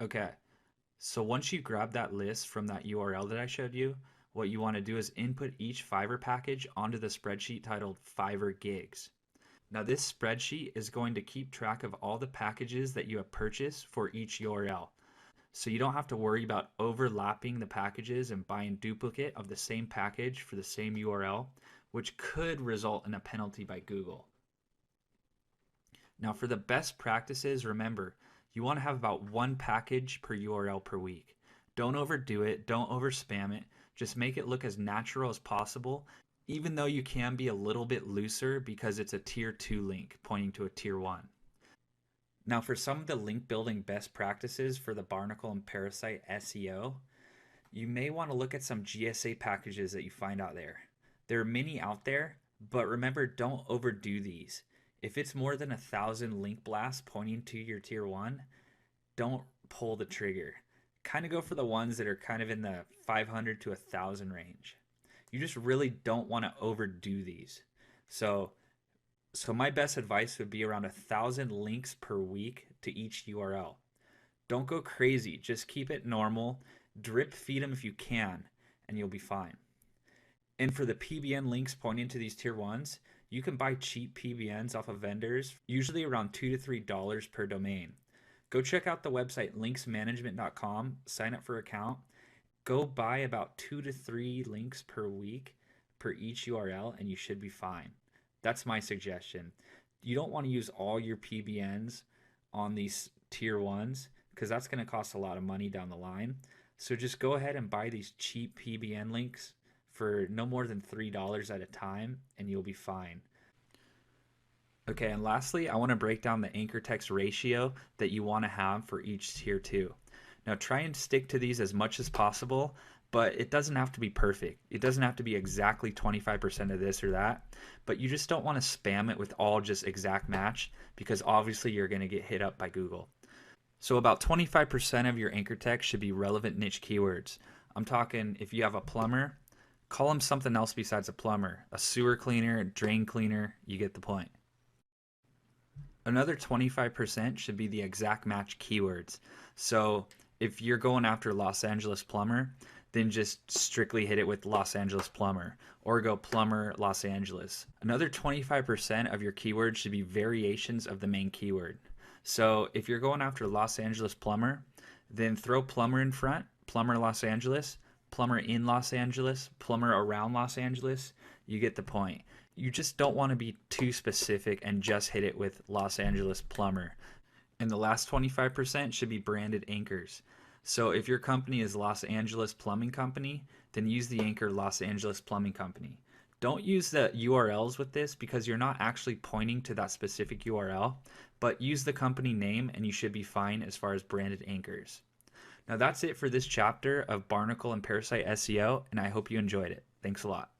Okay, so once you grab that list from that URL that I showed you, what you want to do is input each Fiverr package onto the spreadsheet titled Fiverr Gigs. Now this spreadsheet is going to keep track of all the packages that you have purchased for each URL. So you don't have to worry about overlapping the packages and buying duplicate of the same package for the same URL, which could result in a penalty by Google. Now for the best practices, remember, you want to have about one package per URL per week. Don't overdo it, don't overspam it, just make it look as natural as possible, even though you can be a little bit looser because it's a tier 2 link pointing to a tier 1. Now for some of the link building best practices for the Barnacle and Parasite SEO, you may want to look at some GSA packages that you find out there. There are many out there, but remember, don't overdo these. If it's more than 1,000 link blasts pointing to your tier 1, don't pull the trigger. Kind of go for the ones that are kind of in the 500 to 1,000 range. You just really don't want to overdo these. So, so my best advice would be around 1,000 links per week to each URL. Don't go crazy. Just keep it normal. Drip feed them if you can, and you'll be fine. And for the PBN links pointing to these tier 1s, you can buy cheap PBNs off of vendors, usually around $2 to $3 per domain. Go check out the website linksmanagement.com, sign up for an account. Go buy about 2 to 3 links per week per each URL, and you should be fine. That's my suggestion. You don't want to use all your PBNs on these tier 1s because that's going to cost a lot of money down the line. So just go ahead and buy these cheap PBN links for no more than $3 at a time, and you'll be fine. Okay, and lastly, I want to break down the anchor text ratio that you want to have for each tier 2. Now try and stick to these as much as possible, but it doesn't have to be perfect. It doesn't have to be exactly 25% of this or that, but you just don't want to spam it with all just exact match because obviously you're going to get hit up by Google. So about 25% of your anchor text should be relevant niche keywords. I'm talking if you have a plumber, call him something else besides a plumber. A sewer cleaner, a drain cleaner, you get the point. Another 25% should be the exact match keywords. So if you're going after Los Angeles plumber, then just strictly hit it with Los Angeles plumber or go plumber Los Angeles. Another 25% of your keywords should be variations of the main keyword. So if you're going after Los Angeles plumber, then throw plumber in front, plumber Los Angeles, plumber in Los Angeles, plumber around Los Angeles. You get the point. You just don't want to be too specific and just hit it with Los Angeles plumber. And the last 25% should be branded anchors. So if your company is Los Angeles Plumbing Company, then use the anchor Los Angeles Plumbing Company. Don't use the URLs with this because you're not actually pointing to that specific URL, but use the company name and you should be fine as far as branded anchors. Now that's it for this chapter of Barnacle and Parasite SEO, and I hope you enjoyed it. Thanks a lot.